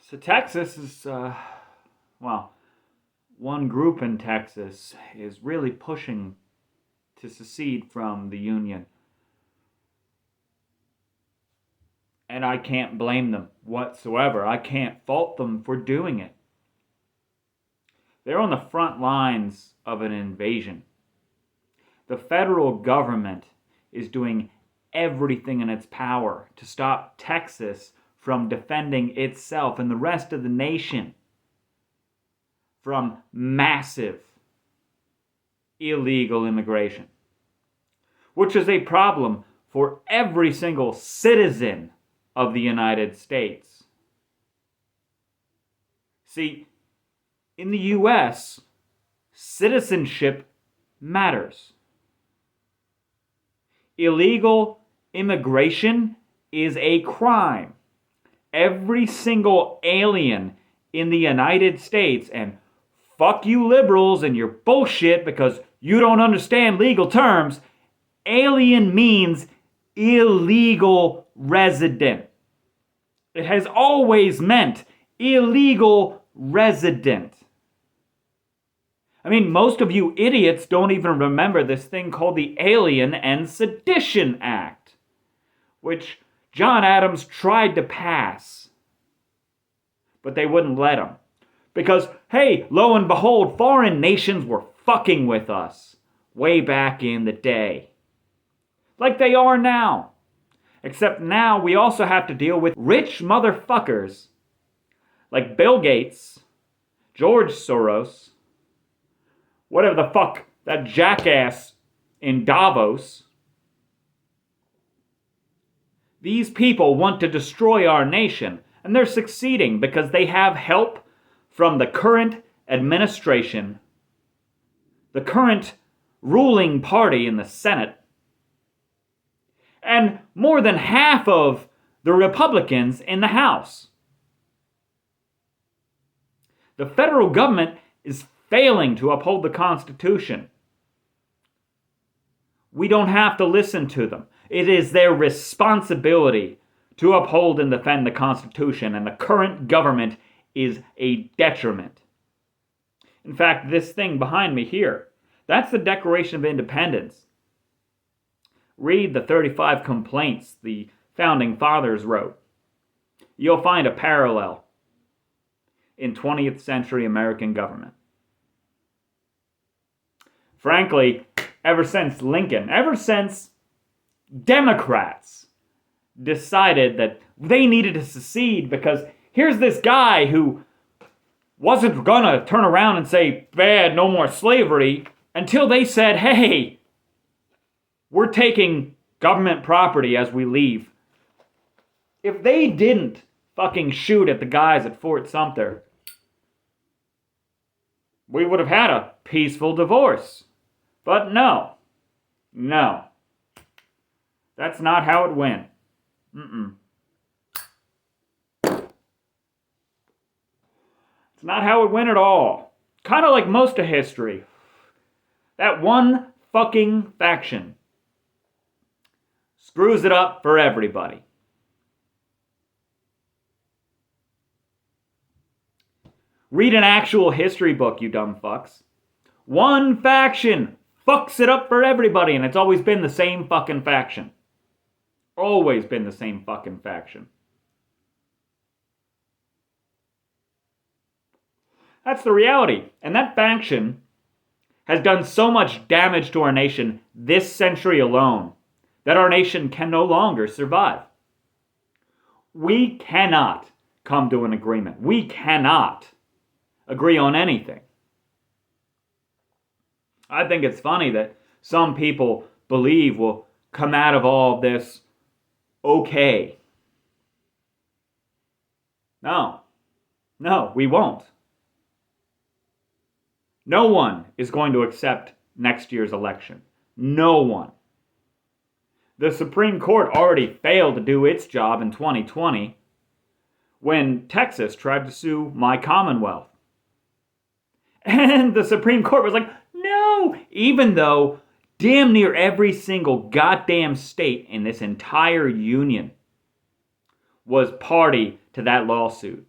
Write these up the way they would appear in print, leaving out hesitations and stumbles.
So Texas is, well, one group in Texas is really pushing to secede from the Union. And I can't blame them whatsoever. I can't fault them for doing it. They're on the front lines of an invasion. The federal government is doing everything in its power to stop Texas from defending itself and the rest of the nation from massive illegal immigration, which is a problem for every single citizen of the United States. See, in the U.S., citizenship matters. Illegal immigration is a crime. Every single alien in the United States, and fuck you liberals and your bullshit because you don't understand legal terms, alien means illegal resident. It has always meant illegal resident. I mean, most of you idiots don't even remember this thing called the Alien and Sedition Act, which John Adams tried to pass, but they wouldn't let him. Because, hey, lo and behold, foreign nations were fucking with us way back in the day. Like they are now. Except now we also have to deal with rich motherfuckers like Bill Gates, George Soros, whatever the fuck, that jackass in Davos. These people want to destroy our nation, and they're succeeding because they have help from the current administration, the current ruling party in the Senate, and more than half of the Republicans in the House. The federal government is failing to uphold the Constitution. We don't have to listen to them. It is their responsibility to uphold and defend the Constitution, and the current government is a detriment. In fact, this thing behind me here, that's the Declaration of Independence. Read the 35 complaints the Founding Fathers wrote. You'll find a parallel in 20th century American government. Frankly, ever since Lincoln, ever since Democrats decided that they needed to secede because here's this guy who wasn't gonna turn around and say, bad, no more slavery, until they said, hey, we're taking government property as we leave. If they didn't fucking shoot at the guys at Fort Sumter, we would have had a peaceful divorce. But no. That's not how it went. It's not how it went at all. Kind of like most of history. That one fucking faction screws it up for everybody. Read an actual history book, you dumb fucks. One faction fucks it up for everybody, and it's always been the same fucking faction. Always been the same fucking faction. That's the reality. And that faction has done so much damage to our nation this century alone that our nation can no longer survive. We cannot come to an agreement. We cannot agree on anything. I think it's funny that some people believe we'll come out of all of this okay. No, we won't. No one is going to accept next year's election. No one. The Supreme Court already failed to do its job in 2020 when Texas tried to sue my Commonwealth. And the Supreme Court was like, no, even though damn near every single goddamn state in this entire union was party to that lawsuit.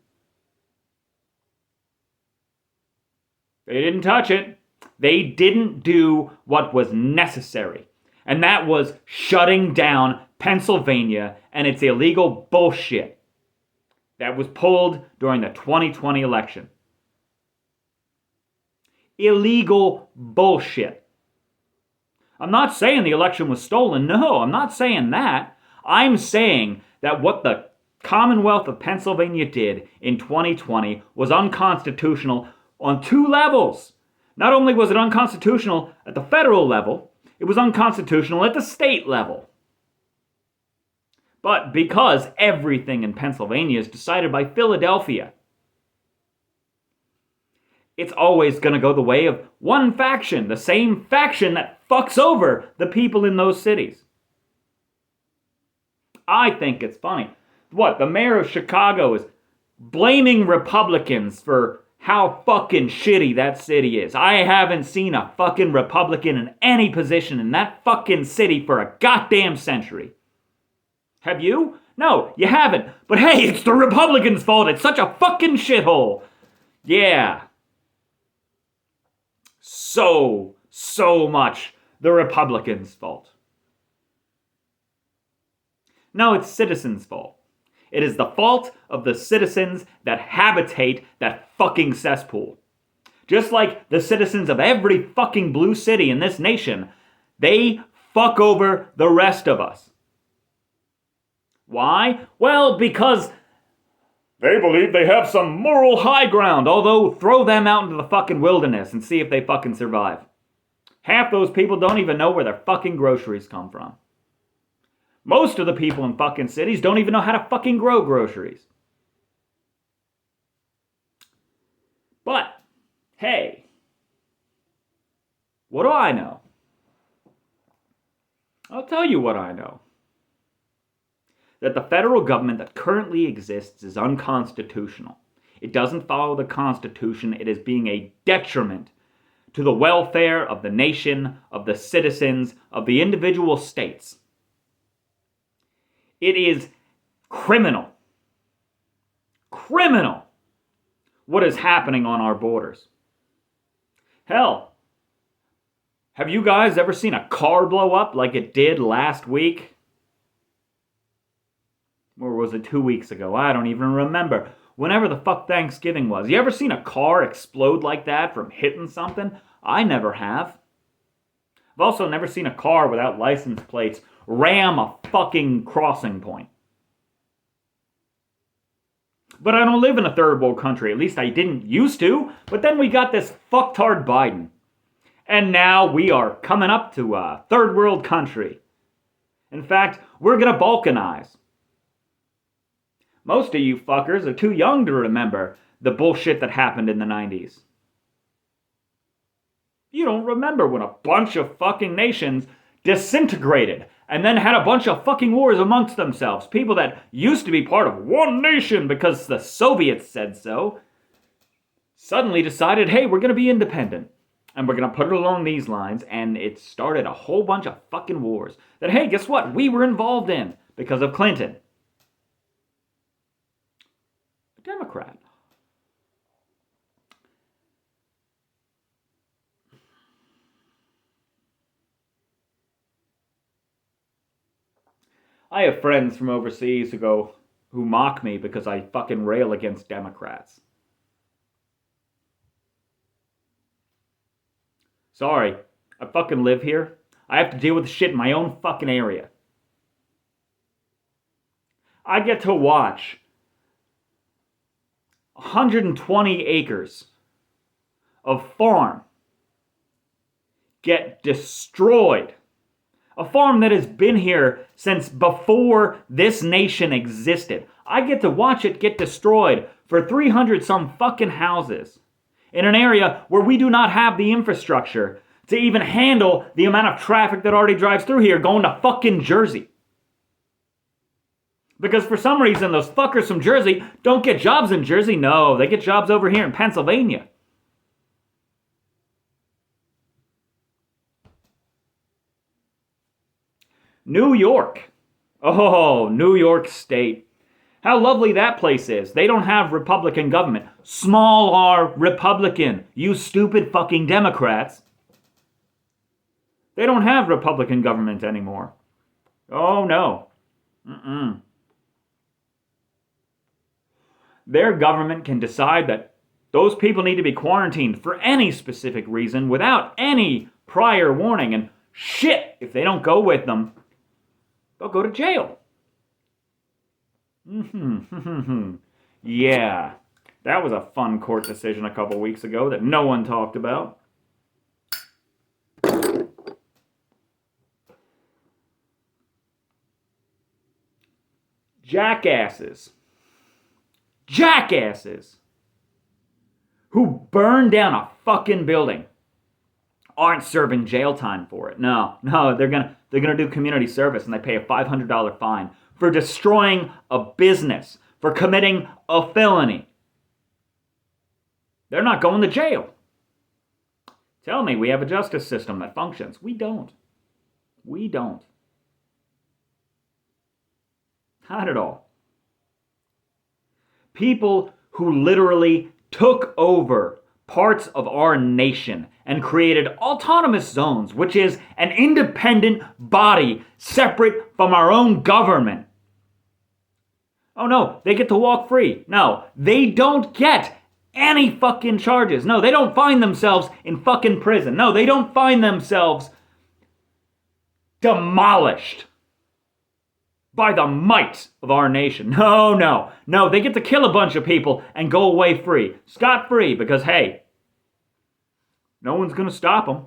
They didn't touch it. They didn't do what was necessary. And that was shutting down Pennsylvania and its illegal bullshit that was pulled during the 2020 election. Illegal bullshit. I'm not saying the election was stolen. No, I'm not saying that. I'm saying that what the Commonwealth of Pennsylvania did in 2020 was unconstitutional on two levels. Not only was it unconstitutional at the federal level, it was unconstitutional at the state level. But because everything in Pennsylvania is decided by Philadelphia, it's always going to go the way of one faction, the same faction that fucks over the people in those cities. I think it's funny. What, the mayor of Chicago is blaming Republicans for how fucking shitty that city is. I haven't seen a fucking Republican in any position in that fucking city for a goddamn century. Have you? No, you haven't. But hey, it's the Republicans' fault. It's such a fucking shithole. Yeah. So much the Republicans' fault. No, it's citizens' fault. It is the fault of the citizens that habitate that fucking cesspool. Just like the citizens of every fucking blue city in this nation, they fuck over the rest of us. Why? Well, because they believe they have some moral high ground, although throw them out into the fucking wilderness and see if they fucking survive. Half those people don't even know where their fucking groceries come from. Most of the people in fucking cities don't even know how to fucking grow groceries. But, hey, what do I know? I'll tell you what I know. That the federal government that currently exists is unconstitutional. It doesn't follow the Constitution. It is being a detriment to the welfare of the nation, of the citizens, of the individual states. It is criminal what is happening on our borders. Hell, have you guys ever seen a car blow up like it did last week? Or was it 2 weeks ago? I don't even remember. Whenever the fuck Thanksgiving was. You ever seen a car explode like that from hitting something? I never have. I've also never seen a car without license plates ram a fucking crossing point. But I don't live in a third world country. At least I didn't used to. But then we got this fucktard Biden. And now we are coming up to a third world country. In fact, we're going to balkanize. Most of you fuckers are too young to remember the bullshit that happened in the 90s. You don't remember when a bunch of fucking nations disintegrated and then had a bunch of fucking wars amongst themselves. People that used to be part of one nation because the Soviets said so, suddenly decided, hey, we're going to be independent. And we're going to put it along these lines. And it started a whole bunch of fucking wars that, hey, guess what? We were involved in because of Clinton. A Democrat. I have friends from overseas who mock me because I fucking rail against Democrats. Sorry, I fucking live here. I have to deal with the shit in my own fucking area. I get to watch 120 acres of farm get destroyed. A farm that has been here since before this nation existed. I get to watch it get destroyed for 300 some fucking houses in an area where we do not have the infrastructure to even handle the amount of traffic that already drives through here going to fucking Jersey. Because for some reason those fuckers from Jersey don't get jobs in Jersey. No, they get jobs over here in Pennsylvania. New York. Oh, New York State How lovely that place is. They don't have Republican government. Small R Republican. You stupid fucking Democrats. They don't have Republican government anymore. Oh, no. Their government can decide that those people need to be quarantined for any specific reason without any prior warning. And shit, if they don't go with them, they'll go to jail. Yeah, that was a fun court decision a couple weeks ago that no one talked about. Jackasses who burn down a fucking building aren't serving jail time for it. No, they're gonna do community service, and they pay a $500 fine for destroying a business, for committing a felony. They're not going to jail. Tell me we have a justice system that functions. We don't. Not at all. People who literally took over parts of our nation and created autonomous zones, which is an independent body separate from our own government. Oh no, they get to walk free. No, they don't get any fucking charges. No, they don't find themselves in fucking prison. No, they don't find themselves demolished by the might of our nation. No, they get to kill a bunch of people and go away free, scot-free, because hey, no one's gonna stop them.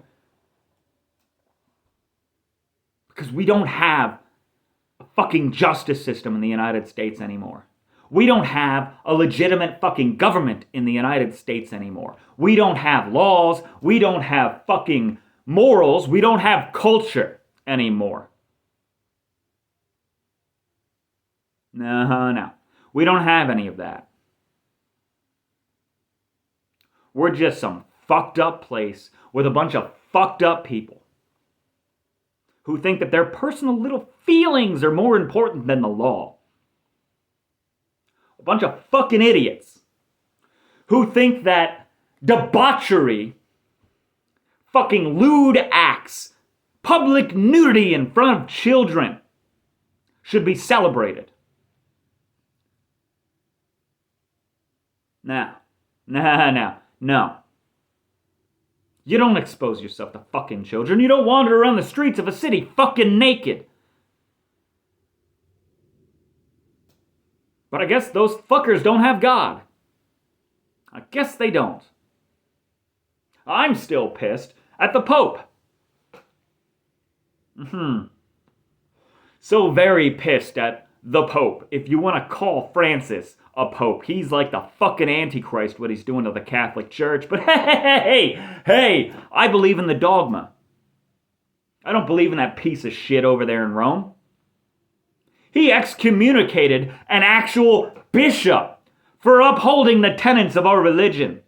Because we don't have a fucking justice system in the United States anymore. We don't have a legitimate fucking government in the United States anymore. We don't have laws. We don't have fucking morals. We don't have culture anymore. No. We don't have any of that. We're just some fucked up place with a bunch of fucked up people who think that their personal little feelings are more important than the law. A bunch of fucking idiots who think that debauchery, fucking lewd acts, public nudity in front of children should be celebrated. No. You don't expose yourself to fucking children. You don't wander around the streets of a city fucking naked. But I guess those fuckers don't have God. I guess they don't. I'm still pissed at the Pope. So very pissed at the Pope. If you want to call Francis a Pope, he's like the fucking Antichrist, what he's doing to the Catholic Church. But hey, I believe in the dogma. I don't believe in that piece of shit over there in Rome. He excommunicated an actual bishop for upholding the tenets of our religion.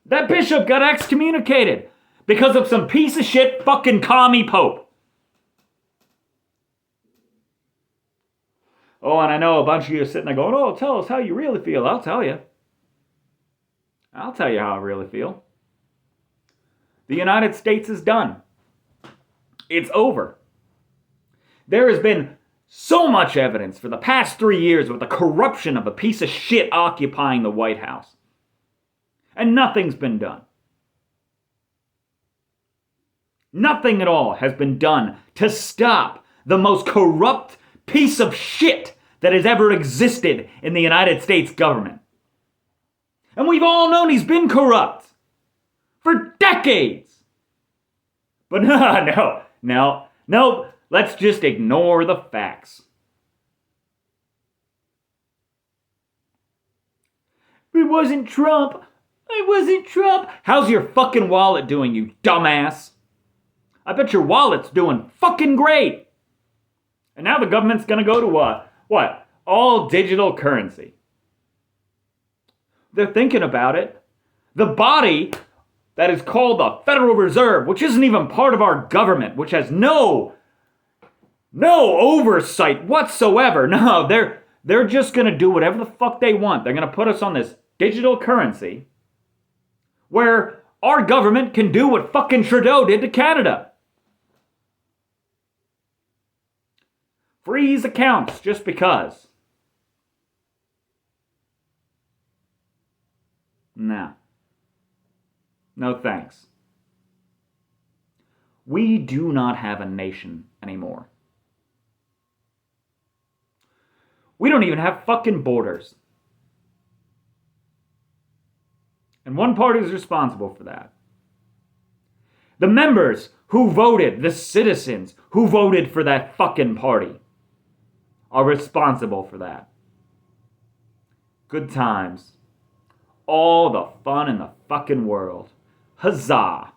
That bishop got excommunicated because of some piece of shit fucking commie Pope. Oh, and I know a bunch of you are sitting there going, oh, tell us how you really feel. I'll tell you. I'll tell you how I really feel. The United States is done. It's over. There has been so much evidence for the past 3 years with the corruption of a piece of shit occupying the White House. And nothing's been done. Nothing at all has been done to stop the most corrupt piece of shit that has ever existed in the United States government. And we've all known he's been corrupt for decades. But no, let's just ignore the facts. It wasn't Trump. How's your fucking wallet doing, you dumbass? I bet your wallet's doing fucking great. And now the government's going to go to what? All digital currency. They're thinking about it. The body that is called the Federal Reserve, which isn't even part of our government, which has no oversight whatsoever. No, They're just going to do whatever the fuck they want. They're going to put us on this digital currency where our government can do what fucking Trudeau did to Canada. Freeze accounts just because. Nah. No thanks. We do not have a nation anymore. We don't even have fucking borders. And one party is responsible for that. The members who voted, the citizens who voted for that fucking party, are responsible for that. Good times. All the fun in the fucking world. Huzzah!